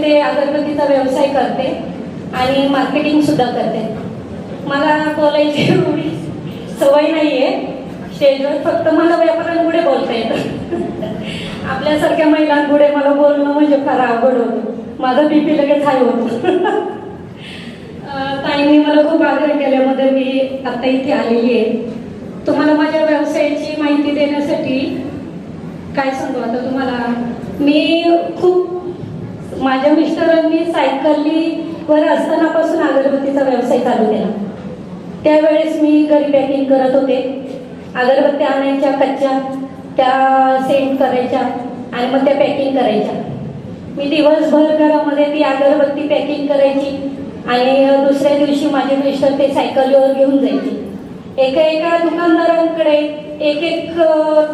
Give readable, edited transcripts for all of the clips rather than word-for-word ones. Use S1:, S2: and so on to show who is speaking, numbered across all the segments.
S1: ते अगरबत्तीचा व्यवसाय करते आणि मार्केटिंग सुद्धा करते. मला बोलायची एवढी सवय नाही आहे स्टेजवर, फक्त मला व्यापाऱ्यांपुढे बोलता येतं. आपल्यासारख्या महिलांपुढे मला बोलणं म्हणजे फार अवघड होतं. माझं बीपी लगेच हाय होतं. ताईंनी मला खूप आग्रह केल्यामध्ये मी आता इथे आलेली आहे. तुम्हाला माझ्या व्यवसायाची माहिती देण्यासाठी काय सांगू आता तुम्हाला. मी खूप माझ्या मिस्टरांनी सायकलीवर असतानापासून अगरबत्तीचा व्यवसाय चालू केला. त्यावेळेस मी घरी पॅकिंग करत होते. अगरबत्त्या आणायच्या कच्च्या, त्या सेंट करायच्या आणि मग त्या पॅकिंग करायच्या. मी दिवसभर घरामध्ये ती अगरबत्ती पॅकिंग करायची आणि दुसऱ्या दिवशी माझे मिस्टर ते सायकलीवर घेऊन जायचे. एका दुकानदारांकडे एक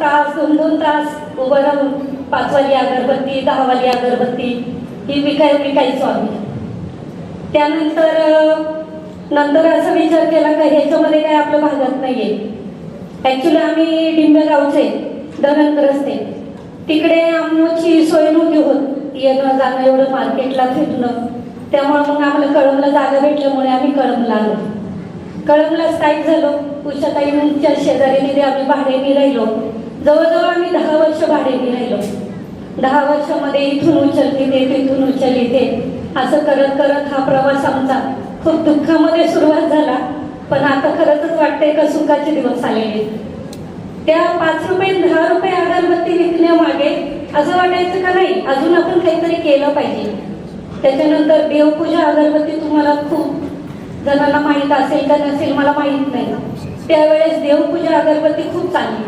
S1: तास 2 तास उभं राहून 5 वाली अगरबत्ती 10 वाली अगरबत्ती ही विकायचो आम्ही. त्यानंतर असा विचार केला का ह्याच्यामध्ये काय आपलं भागत नाहीये. ऍक्च्युली आम्ही डिंबेगावचे धरणग्रस्ते, तिकडे आमची सोय नव्हती होत येणं जाणं एवढं मार्केटला फिरणं. त्यामुळे मग आम्हाला कळमला जागा भेटल्यामुळे आम्ही कळमला आलो. कळमला स्थायिक झालो. उषाताईंच्या शेजारीने आम्ही भाड्याने राहिलो. जवळजवळ आम्ही 10 वर्ष भाड्याने राहिलो. 10 वर्षामध्ये इथून उचल तिथे तिथून उचल इथे असं करत करत हा प्रवास आमचा खूप दुःखामध्ये सुरुवात झाला. पण आता खरंच वाटतंय का सुखाचे दिवस आलेले. त्या 5 रुपये 10 रुपये अगरबत्ती विकण्यामागे असं वाटायचं का नाही अजून आपण काहीतरी केलं पाहिजे. त्याच्यानंतर देवपूजा अगरबत्ती तुम्हाला खूप जणांना माहीत असेल का नसेल मला माहीत नाही. त्यावेळेस देवपूजा अगरबत्ती खूप चालली.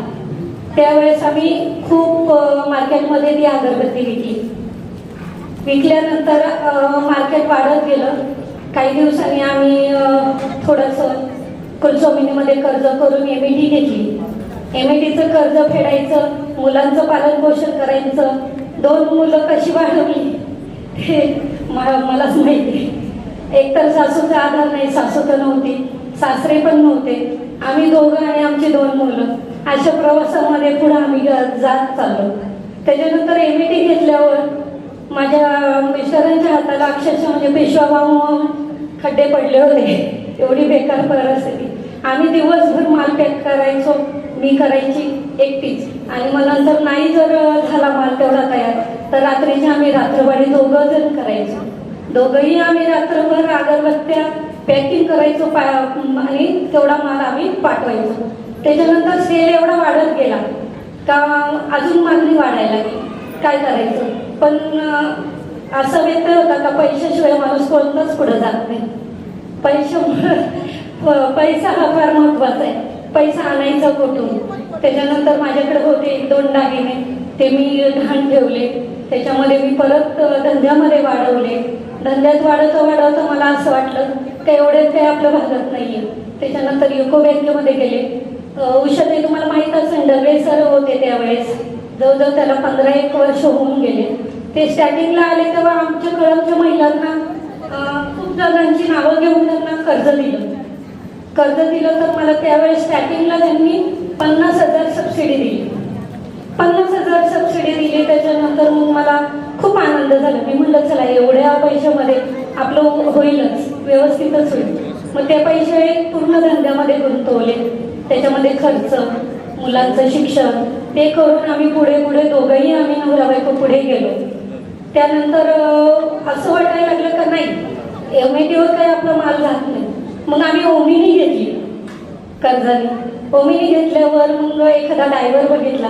S1: त्यावेळेस आम्ही खूप मार्केटमध्ये ती अगरबत्ती विकली. विकल्यानंतर मार्केट वाढत गेलं. काही दिवसांनी आम्ही थोडंसं कुलस्वामिनीमध्ये कर्ज करून एमईडी घेतली. एमईडीचं कर्ज फेडायचं, मुलांचं पालनपोषण करायचं. 2 मुलं कशी वाढवली हे मलाच माहिती. एकतर सासूचा आधार नाही, सासू तर नव्हती, सासरे पण नव्हते. आम्ही दोघं आणि आमची 2 मुलं अशा प्रवासामध्ये पुढे आम्ही जात चाललो. त्याच्यानंतर एमईडी घेतल्यावर माझ्या मिस्टरांच्या हाताला अक्षरशः म्हणजे पेशवाहून खड्डे पडले होते. एवढी बेकार परिस्थिती. आम्ही दिवसभर माल पॅक करायचो, मी करायची एकटीच. आणि मग नंतर नाही जर झाला माल तेवढा तयार तर रात्रीची आम्ही रात्रवाडी 2 जण करायचो. दोघंही आम्ही रात्रभर अगरबत्त्या पॅकिंग करायचो आणि तेवढा माल आम्ही पाठवायचो. त्याच्यानंतर सेल एवढा वाढत गेला का अजून मागणी वाढायला लागली. काय करायचं पण असा व्यत्यय होता का पैशाशिवाय माणूस कोणताच पुढे जात नाही. पैसा हा फार महत्वाचा आहे. पैसा आणायचा कुठून. त्याच्यानंतर माझ्याकडे होते 1-2 दागिने, ते मी गहाण ठेवले. त्याच्यामध्ये मी परत धंद्यामध्ये वाढवले. धंद्यात वाढवता मला असं वाटलं का एवढ्यात काही आपलं भागत नाहीये. त्याच्यानंतर युको बँकेमध्ये गेले. उषाताई तुम्हाला माहीत असेल डबे सर होते त्यावेळेस, जवळजवळ त्याला 15-1 वर्ष होऊन गेले. ते स्टार्टिंगला आले तेव्हा आमच्या कळमच्या महिलांना खूप जणांची नावं घेऊन त्यांना कर्ज दिलं तर मला त्यावेळेस स्टार्टिंगला त्यांनी 50,000 सबसिडी दिली. 50,000 सबसिडी दिली. त्याच्यानंतर मग मला खूप आनंद झाला. मी म्हटलं चला एवढ्या पैशामध्ये आपलं होईलच, व्यवस्थितच होईल. मग ते पैसे पूर्ण धंद्यामध्ये गुंतवले. त्याच्यामध्ये खर्च, मुलांचं शिक्षण ते करून आम्ही पुढे दोघंही आम्ही नवरा बायको पुढे गेलो. त्यानंतर असं वाटायला लागलं का नाही एमआयटीवर काही आपला माल जात नाही. मग आम्ही ओमिनी घेतली कर्जाने. ओमिनी घेतल्यावर मग एखादा ड्रायव्हर बघितला.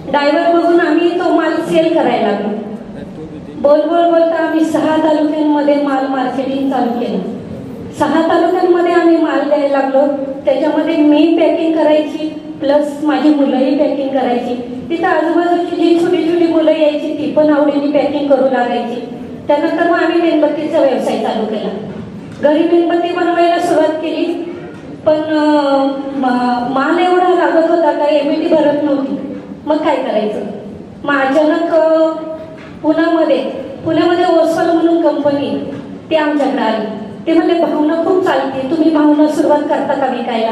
S1: ड्रायव्हर बघून आम्ही तो माल सेल करायला लागलो. बोलता आम्ही 6 तालुक्यांमध्ये माल मार्केटिंग चालू केलं. 6 तालुक्यांमध्ये आम्ही माल द्यायला लागलो. त्याच्यामध्ये मी पॅकिंग करायची प्लस माझी मुलंही पॅकिंग करायची. तिथं आजूबाजूची जी छोटी मुलं यायची ती पण आवडीने पॅकिंग करू लागायची. त्यानंतर मग आम्ही मेणबत्तीचा व्यवसाय चालू केला. घरी मेणबत्ती बनवायला सुरुवात केली. पण माल एवढा लागत होता का एमईडी भरत नव्हती. मग काय करायचं. मग अचानक पुण्यामध्ये ओसवाल म्हणून कंपनी ती आमच्याकडे आली. ते म्हणले भावना खूप चालते, तुम्ही भावना सुरुवात करता का विकायला.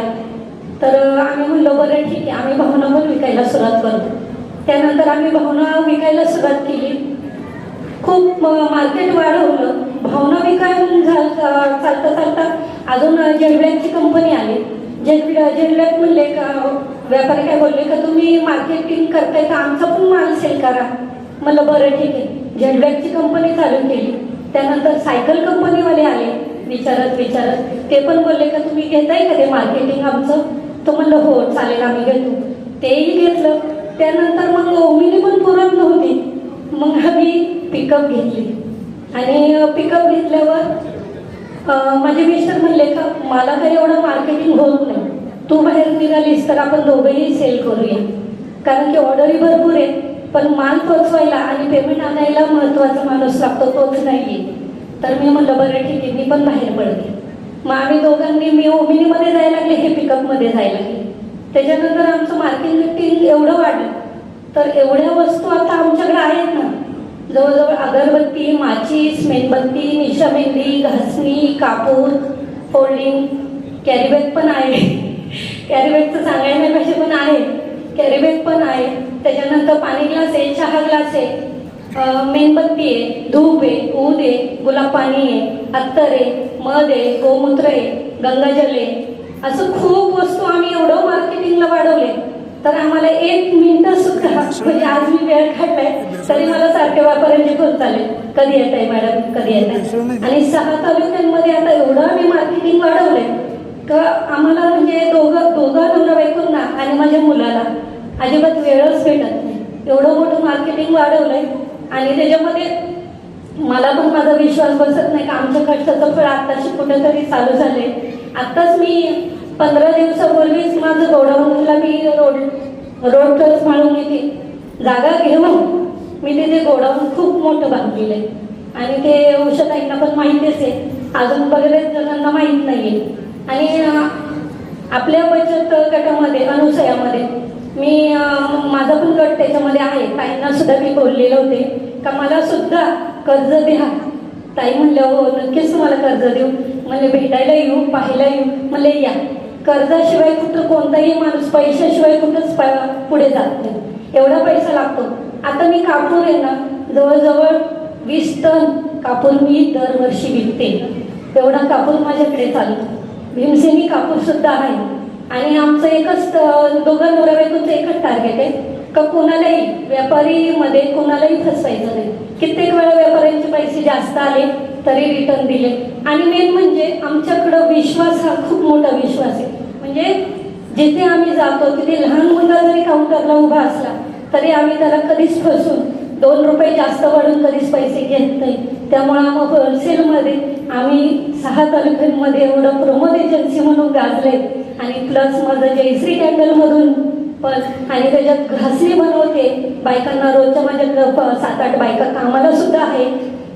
S1: तर आम्ही म्हणलो बरं ठीक आहे, आम्ही भावना पण विकायला सुरुवात करतो. त्यानंतर आम्ही भावना विकायला सुरुवात केली. खूप मार्केट वाढवलं, भावना विकायला चालता चालता अजून जेडब्लॅकची कंपनी आली. जेडब्लॅक म्हणले का, व्यापारी काय बोलले का तुम्ही मार्केटिंग करताय तर आमचा पण माल सेल करा. म्हणलं बरं ठीक आहे. जेडब्लॅकची कंपनी चालू केली. त्यानंतर सायकल कंपनीवाले आले विचारत ते पण बोलले का तुम्ही घेताय का ते मार्केटिंग आमचं. तो म्हणलं हो चालेल आम्ही घेतो. तेही घेतलं. त्यानंतर मग ओमिनी पण पुरत नव्हती. मग आम्ही पिकअप घेतली आणि पिकअप घेतल्यावर माझे मिस्टर म्हणले का मला काही एवढं मार्केटिंग होत नाही, तू बाहेर निघालीस तर आपण दोघंही सेल करूया. कारण की ऑर्डरही भरपूर आहे, पण माल पोचवायला आणि पेमेंट आणायला महत्त्वाचा माणूस लागतो, तोच नाही. तर मी म्हणलं बरं ठीक आहे, मी पण बाहेर पडते. मग आम्ही दोघांनी, मी ओमिनीमध्ये जायला लागले, हे पिकअपमध्ये जायला लागले. त्याच्यानंतर आमचं मार्केटिंग एवढं वाढलं तर एवढ्या वस्तू आता आमच्याकडे आहेत ना, जवळजवळ अगरबत्ती, माचीस, मेणबत्ती, निशा मेहंदी, घासणी, कापूर, फोल्डिंग, कॅरीबॅग पण आहे. कॅरीबॅगचं सांगायला नाही कसे पण आहे, कॅरीबॅग पण आहे. त्याच्यानंतर पाणी ग्लास आहे, चहा ग्लास आहे, मेणबत्ती आहे, धूप आहे, ऊद आहे, गुलाब पाणी आहे, अत्तर आहे, मध आहे, गोमूत्र आहे, गंगाजल आहे. असं खूप वस्तू आम्ही एवढं मार्केटिंगला वाढवले तर आम्हाला 1 मिनिट सुद्धा, म्हणजे आज मी वेळ काढलाय तरी मला सारख्या व्यापाऱ्यांचे फोन चालेल, कधी येत आहे मॅडम, कधी येत आहे. आणि 6 तालुक्यांमध्ये आता एवढं आम्ही मार्केटिंग वाढवलंय का आम्हाला म्हणजे दोघं नवरा बायकोंना आणि माझ्या मुलाला अजिबात वेळच भेटत नाही. एवढं मोठं मार्केटिंग वाढवलंय आणि त्याच्यामध्ये मला पण माझा विश्वास बसत नाही का आमच्या कष्टाचं फळ आत्ताशी कुठेतरी चालू झाले. आत्ताच मी 15 दिवसापूर्वीच माझं गोडाऊनला मी रोड टच माळून येते जागा घेऊन मी तिथे गोडाऊन खूप मोठं बांधलेलं आहे. आणि ते औषधांना पण माहितीच आहे, अजून बरेच जणांना माहीत नाही आहे. आणि आपल्या बचत गटामध्ये, अनुसयामध्ये मी माझा पण गट त्याच्यामध्ये आहे. ताईंना सुद्धा मी बोललेले होते का मला सुद्धा कर्ज द्या. ताई म्हणल्या हो नक्कीच तुम्हाला कर्ज देऊ. म्हणले भेटायला येऊ, पाहायला येऊ. म्हणले या. कर्जाशिवाय कुठं कोणताही माणूस पैशाशिवाय कुठंच पुढे जात नाही, एवढा पैसा लागतो. आता मी कापूर आहे ना, जवळजवळ 20 टन कापूर मी दरवर्षी विकते. एवढा कापूर माझ्याकडे चालतो. भीमसेनी कापूर सुद्धा आहे. आणि आमचं एकच, दोघं नवरा बायकोचं एकच टार्गेट आहे का कोणालाही व्यापारीमध्ये कोणालाही फसवायचं नाही. कित्येक वेळा व्यापाऱ्यांचे पैसे जास्त आले तरी रिटर्न दिले. आणि मेन म्हणजे आमच्याकडं विश्वास हा खूप मोठा विश्वास आहे. म्हणजे जिथे आम्ही जातो तिथे लहान मुलगा जरी काउंटरला उभा असला तरी आम्ही त्याला कधीच फसून 2 रुपये जास्त वाढून कधीच पैसे घेत नाही. त्यामुळे मग होलसेलमध्ये आम्ही 6 तालुक्यांमध्ये एवढं प्रमोद एजन्सी म्हणून गाजले. आणि प्लस माझं जयश्री कॅन्डलमधून पण, आणि त्याच्यात घासणी बनवते बायकांना. रोजच्या माझ्याकडं 7-8 बायका कामाला सुद्धा आहे.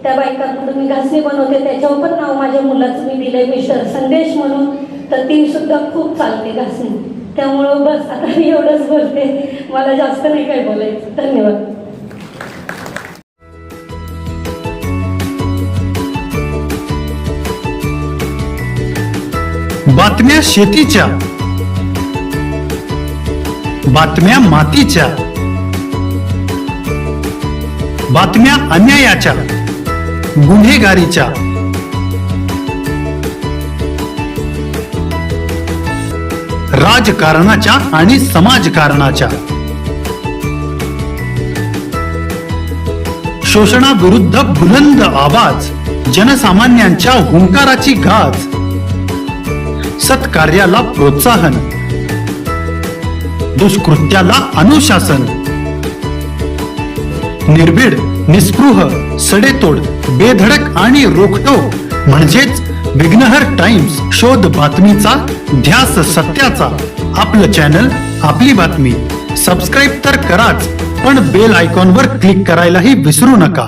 S1: त्या बायकांकडून मी घासणी बनवते. त्याच्यावर पण नाव माझ्या मुलाचं मी दिलंय, मिस्टर संदेश म्हणून. तर ती सुद्धा खूप चालते घासणी. त्यामुळं बस आता मी एवढंच बोलते, मला जास्त नाही काय बोलायचं. धन्यवाद.
S2: बातम्या शेतीच्या, बातम्या मातीच्या, बातम्या अन्यायाच्या, गुन्हेगारीच्या, राजकारणाच्या आणि समाजकारणाच्या, शोषणाविरुद्ध बुलंद आवाज, जनसामान्यांच्या हुंकाराची गाज, सत्कार्याला प्रोत्साहन, दुष्कृत्याला अनुशासन, निर्भीड, निस्पृह, सडेतोड, बेधडक आणि रोखटोक म्हणजेच विघ्नहर टाइम्स. शोध बातमीचा, ध्यास सत्याचा. आपलं चॅनल, आपली बातमी. सबस्क्राईब तर कराच, पण बेल आयकॉनवर क्लिक करायलाही विसरू नका.